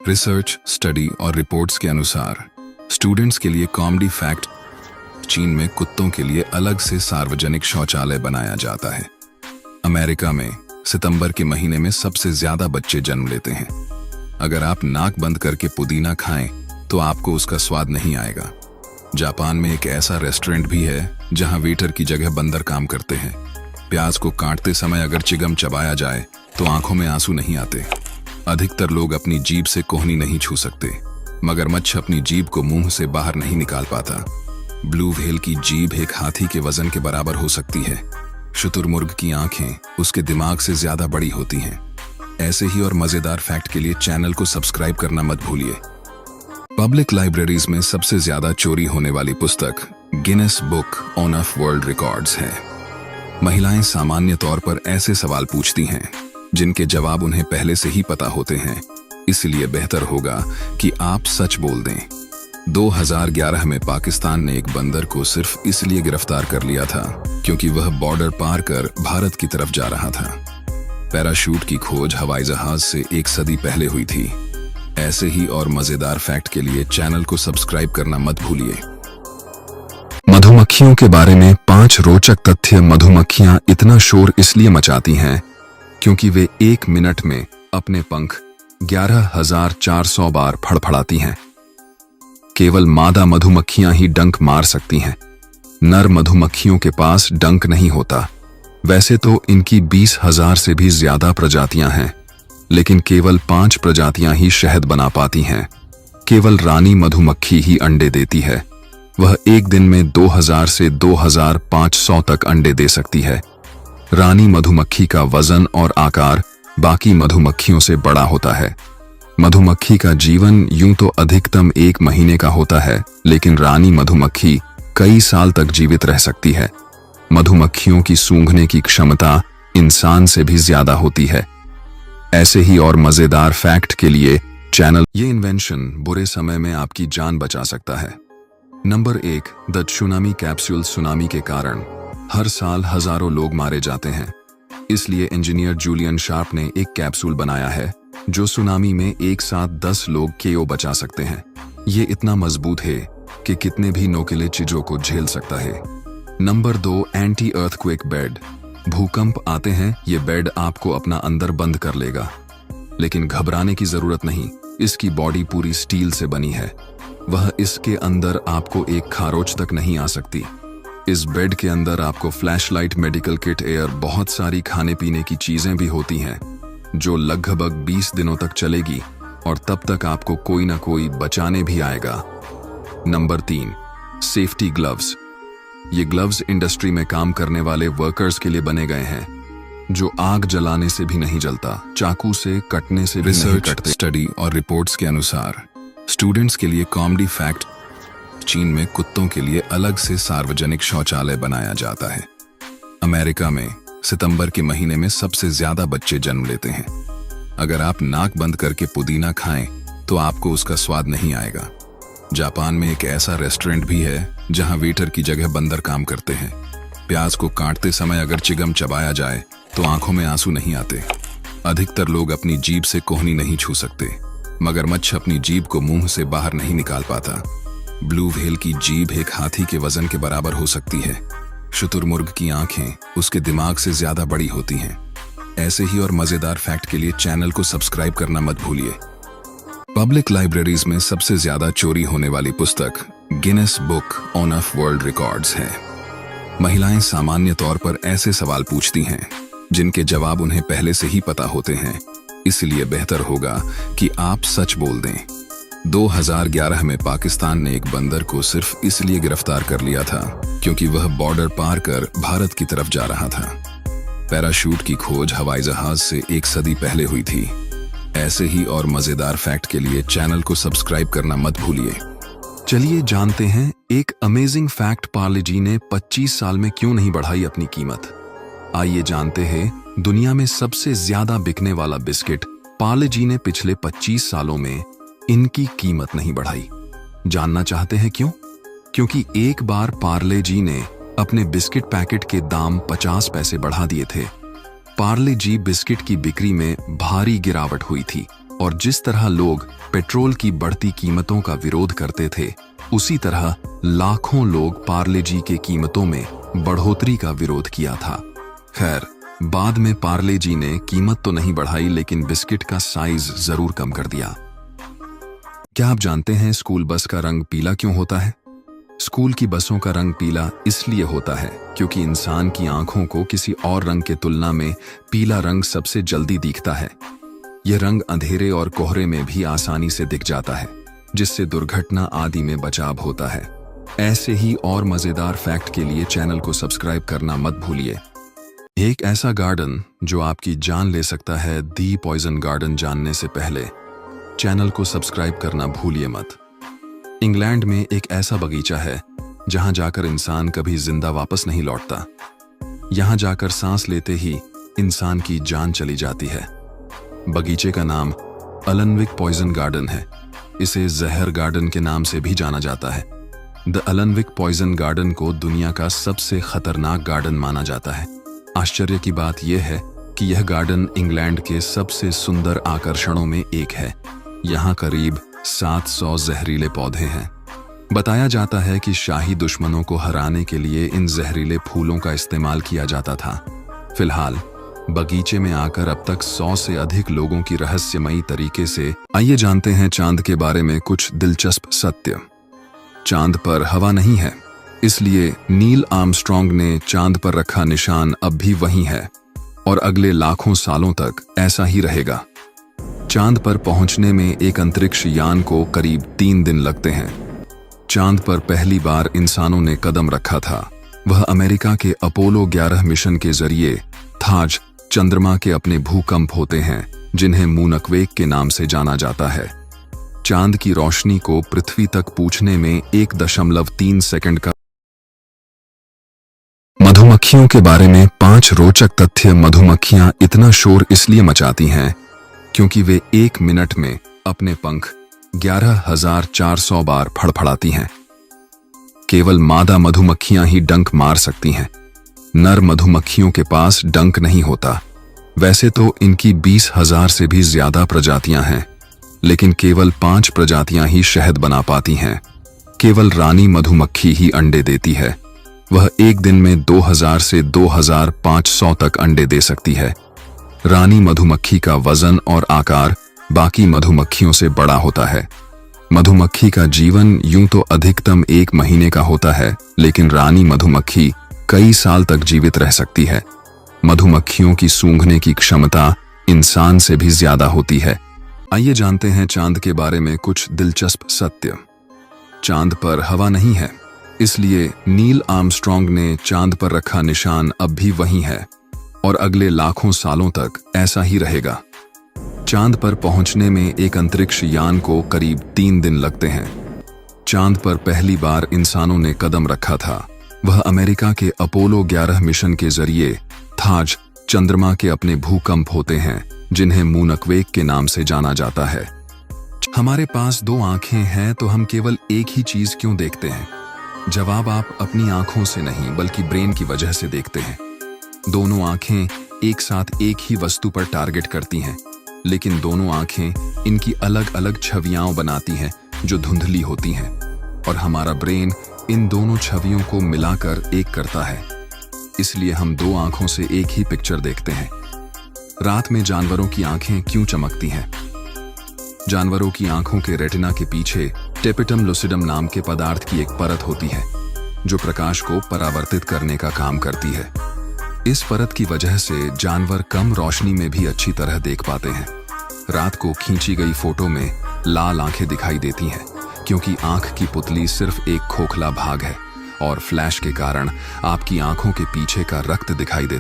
Research, study और reports के अनुसार स्टूडेंट्स के लिए कॉमेडी फैक्ट, चीन में कुत्तों के लिए अलग से सार्वजनिक शौचालय बनाया जाता है। अमेरिका में सितंबर के महीने में सबसे ज्यादा बच्चे जन्म लेते हैं। अगर आप नाक बंद करके पुदीना खाएं तो आपको उसका स्वाद नहीं आएगा। जापान में एक ऐसा रेस्टोरेंट भी है जहां वेटर की जगह बंदर काम करते हैं। प्याज को काटते समय अगर चिगम चबाया जाए तो आंखों में आंसू नहीं आते। अधिकतर लोग अपनी जीभ से कोहनी नहीं छू सकते। मगरमच्छ अपनी जीभ को मुंह से बाहर नहीं निकाल पाता। ब्लू व्हेल की जीभ एक हाथी के वजन के बराबर हो सकती है। शुतुरमुर्ग की आंखें उसके दिमाग से ज्यादा बड़ी होती हैं। ऐसे ही और मजेदार फैक्ट के लिए चैनल को सब्सक्राइब करना मत भूलिए। पब्लिक लाइब्रेरीज में सबसे ज्यादा चोरी होने वाली पुस्तक Guinness book of world records है। महिलाएं सामान्य तौर पर ऐसे सवाल पूछती हैं जिनके जवाब उन्हें पहले से ही पता होते हैं, इसलिए बेहतर होगा कि आप सच बोल दें। 2011 में पाकिस्तान ने एक बंदर को सिर्फ इसलिए गिरफ्तार कर लिया था क्योंकि वह बॉर्डर पार कर भारत की तरफ जा रहा था। पैराशूट की खोज हवाई जहाज से एक सदी पहले हुई थी। ऐसे ही और मजेदार फैक्ट के लिए चैनल को सब्सक्राइब करना मत भूलिए। मधुमक्खियों के बारे में 5 रोचक तथ्य। मधुमक्खियां इतना शोर इसलिए मचाती हैं क्योंकि वे 1 मिनट में अपने पंख 11,400 बार फड़फड़ाती हैं। केवल मादा मधुमक्खियां ही डंक मार सकती हैं। नर मधुमक्खियों के पास डंक नहीं होता। वैसे तो इनकी 20,000 से भी ज्यादा प्रजातियां हैं, लेकिन केवल 5 प्रजातियां ही शहद बना पाती हैं। केवल रानी मधुमक्खी ही अंडे देती है। वह एक दिन में 2000 से 2500 तक अंडे दे सकती है। रानी मधुमक्खी का वजन और आकार बाकी मधुमक्खियों से बड़ा होता है। मधुमक्खी का जीवन यूं तो अधिकतम 1 महीने का होता है, लेकिन रानी मधुमक्खी कई साल तक जीवित रह सकती है। मधुमक्खियों की सूंघने की क्षमता इंसान से भी ज्यादा होती है। ऐसे ही और मजेदार फैक्ट के लिए चैनल। ये इन्वेंशन बुरे समय में आपकी जान बचा सकता है। Number 1, the tsunami capsule. Tsunami के कारण हर साल हजारों लोग मारे जाते हैं, इसलिए इंजीनियर जूलियन शार्प ने एक कैप्सूल बनाया है जो सुनामी में एक साथ 10 लोग केओ बचा सकते हैं। ये इतना मजबूत है कि कितने भी नोकीले चीजों को झेल सकता है। Number 2, anti earthquake bed. भूकंप आते हैं, ये बेड आपको अपना अंदर बंद कर लेगा, लेकिन घबराने की जरूरत नहीं। इसकी बॉडी पूरी स्टील से बनी है। वह इसके अंदर आपको एक खारोच तक नहीं आ सकती। इस बेड के अंदर आपको फ्लैशलाइट, मेडिकल किट, एयर, बहुत सारी खाने पीने की चीजें भी होती हैं जो लगभग 20 दिनों तक चलेगी और तब तक आपको कोई ना कोई बचाने भी आएगा। Number 3, safety gloves. ये ग्लव्स इंडस्ट्री में काम करने वाले वर्कर्स के लिए बने गए हैं जो आग जलाने से भी नहीं जलता, चाकू से कटने से भी नहीं कटते। स्टडी और रिपोर्ट्स के अनुसार स्टूडेंट्स के लिए कॉमेडी फैक्ट, चीन में कुत्तों के लिए अलग से सार्वजनिक शौचालय बनाया जाता है। अमेरिका में सितंबर के महीने में सबसे ज्यादा बच्चे जन्म लेते हैं। अगर आप नाक बंद करके पुदीना खाएं तो आपको उसका स्वाद नहीं आएगा। जापान में एक ऐसा रेस्टोरेंट भी है जहां वेटर की जगह बंदर काम करते हैं। प्याज को काटते समय अगर चिगम चबाया जाए तो आंखों में आंसू नहीं आते। अधिकतर लोग अपनी जीभ से कोहनी नहीं छू सकते। मगरमच्छ अपनी जीभ को मुंह से बाहर नहीं निकाल पाता। ब्लू व्हेल की जीभ एक हाथी के वजन के बराबर हो सकती है। शुतुरमुर्ग की आंखें उसके दिमाग से ज्यादा बड़ी होती हैं। ऐसे ही और मजेदार फैक्ट के लिए चैनल को सब्सक्राइब करना मत भूलिए। पब्लिक लाइब्रेरीज में सबसे ज्यादा चोरी होने वाली पुस्तक Guinness book of world records है। महिलाएं सामान्य तौर पर ऐसे सवाल पूछती हैं जिनके जवाब उन्हें पहले से ही पता होते हैं, इसलिए बेहतर होगा कि आप सच बोल दें। 2011 में पाकिस्तान ने एक बंदर को सिर्फ इसलिए गिरफ्तार कर लिया था क्योंकि वह बॉर्डर पार कर भारत की तरफ जा रहा था। पैराशूट की खोज हवाई जहाज से एक सदी पहले हुई थी। ऐसे ही और मजेदार फैक्ट के लिए चैनल को सब्सक्राइब करना मत भूलिए। चलिए जानते हैं एक अमेजिंग फैक्ट। पार्ले जी ने 25 साल में क्यों नहीं बढ़ाई अपनी कीमत। आइए जानते हैं दुनिया में सबसे ज्यादा बिकने वाला बिस्किट। पार्ले जी ने पिछले 25 सालों में इनकी कीमत नहीं बढ़ाई। जानना चाहते हैं क्यों? क्योंकि एक बार पार्ले जी ने अपने बिस्किट पैकेट के दाम 50 पैसे बढ़ा दिए थे। पार्ले जी बिस्किट की बिक्री में भारी गिरावट हुई थी। और जिस तरह लोग पेट्रोल की बढ़ती कीमतों का विरोध करते थे, उसी तरह लाखों लोग पार्ले जी के कीमतों में बढ़ोतरी का विरोध किया था। खैर, बाद में पार्ले जी ने कीमत तो नहीं बढ़ाई, लेकिन बिस्किट का साइज जरूर कम कर दिया। क्या आप जानते हैं स्कूल बस का रंग पीला क्यों होता है? स्कूल की बसों का रंग पीला इसलिए होता है क्योंकि इंसान की आंखों को किसी और रंग के तुलना में पीला रंग सबसे जल्दी दिखता है। यह रंग अंधेरे और कोहरे में भी आसानी से दिख जाता है, जिससे दुर्घटना आदि में बचाव होता है। ऐसे ही और मजेदार फैक्ट के लिए चैनल को सब्सक्राइब करना मत भूलिए। एक ऐसा गार्डन जो आपकी जान ले सकता है, दी पॉइजन गार्डन जानने से पहले चैनल को सब्सक्राइब करना भूलिए मत। इंग्लैंड में एक ऐसा बगीचा है जहां जाकर इंसान कभी जिंदा वापस नहीं लौटता। यहां जाकर सांस लेते ही इंसान की जान चली जाती है। बगीचे का नाम अलनविक पॉइजन गार्डन है। इसे जहर गार्डन के नाम से भी जाना जाता है। द अलनविक पॉइजन गार्डन को दुनिया का सबसे खतरनाक गार्डन माना जाता है। आश्चर्य की बात यह है कि यह गार्डन इंग्लैंड के सबसे सुंदर आकर्षणों में एक है। यहाँ करीब 700 जहरीले पौधे हैं। बताया जाता है कि शाही दुश्मनों को हराने के लिए इन जहरीले फूलों का इस्तेमाल किया जाता था। फिलहाल बगीचे में आकर अब तक 100 से अधिक लोगों की रहस्यमयी तरीके से। आइए जानते हैं चांद के बारे में कुछ दिलचस्प सत्य। चांद पर हवा नहीं है, इसलिए नील आर्मस्ट्रॉन्ग ने चांद पर रखा निशान अब भी वही है और अगले लाखों सालों तक ऐसा ही रहेगा। चांद पर पहुंचने में एक अंतरिक्ष यान को करीब 3 दिन लगते हैं। चांद पर पहली बार इंसानों ने कदम रखा था, वह अमेरिका के अपोलो 11 मिशन के जरिए था। चंद्रमा के अपने भूकंप होते हैं जिन्हें मूनकवेक के नाम से जाना जाता है। चांद की रोशनी को पृथ्वी तक पहुंचने में 1.3 सेकंड का। मधुमक्खियों के बारे में 5 रोचक तथ्य। मधुमक्खियां इतना शोर इसलिए मचाती हैं क्योंकि वे 1 मिनट में अपने पंख 11,400 बार फड़फड़ाती हैं। केवल मादा मधुमक्खियां ही डंक मार सकती हैं। नर मधुमक्खियों के पास डंक नहीं होता। वैसे तो इनकी 20,000 से भी ज्यादा प्रजातियां हैं, लेकिन केवल 5 प्रजातियां ही शहद बना पाती हैं। केवल रानी मधुमक्खी ही अंडे देती है। वह एक दिन में 2000 से 2500 तक अंडे दे सकती है। रानी मधुमक्खी का वजन और आकार बाकी मधुमक्खियों से बड़ा होता है। मधुमक्खी का जीवन यूं तो अधिकतम 1 महीने का होता है, लेकिन रानी मधुमक्खी कई साल तक जीवित रह सकती है। मधुमक्खियों की सूंघने की क्षमता इंसान से भी ज्यादा होती है। आइए जानते हैं चांद के बारे में कुछ दिलचस्प सत्य। चांद पर हवा नहीं है, इसलिए नील आर्मस्ट्रॉन्ग ने चांद पर रखा निशान अब भी वही है और अगले लाखों सालों तक ऐसा ही रहेगा। चांद पर पहुंचने में एक अंतरिक्ष यान को करीब 3 दिन लगते हैं। चांद पर पहली बार इंसानों ने कदम रखा था, वह अमेरिका के अपोलो 11 मिशन के जरिए था। चंद्रमा के अपने भूकंप होते हैं जिन्हें मूनकवेक के नाम से जाना जाता है। हमारे पास 2 आंखें हैं तो हम केवल एक ही चीज क्यों देखते हैं? जवाब आप अपनी आंखों से नहीं बल्कि ब्रेन की वजह से देखते हैं। दोनों आंखें एक साथ एक ही वस्तु पर टारगेट करती हैं, लेकिन दोनों आंखें इनकी अलग अलग छवियां बनाती हैं जो धुंधली होती हैं, और हमारा ब्रेन इन दोनों छवियों को मिलाकर एक करता है। इसलिए हम 2 आंखों से एक ही पिक्चर देखते हैं। रात में जानवरों की आंखें क्यों चमकती हैं? जानवरों की आंखों के रेटिना के पीछे टेपिटम लुसिडम नाम के पदार्थ की एक परत होती है जो प्रकाश को परावर्तित करने का काम करती है। इस परत की वजह से जानवर कम रोशनी में भी अच्छी तरह देख पाते हैं। रात को खींची गई फोटो में लाल आंखें दिखाई देती हैं क्योंकि आंख की पुतली सिर्फ एक खोखला भाग है और फ्लैश के कारण आपकी आंखों के पीछे का रक्त दिखाई देता है।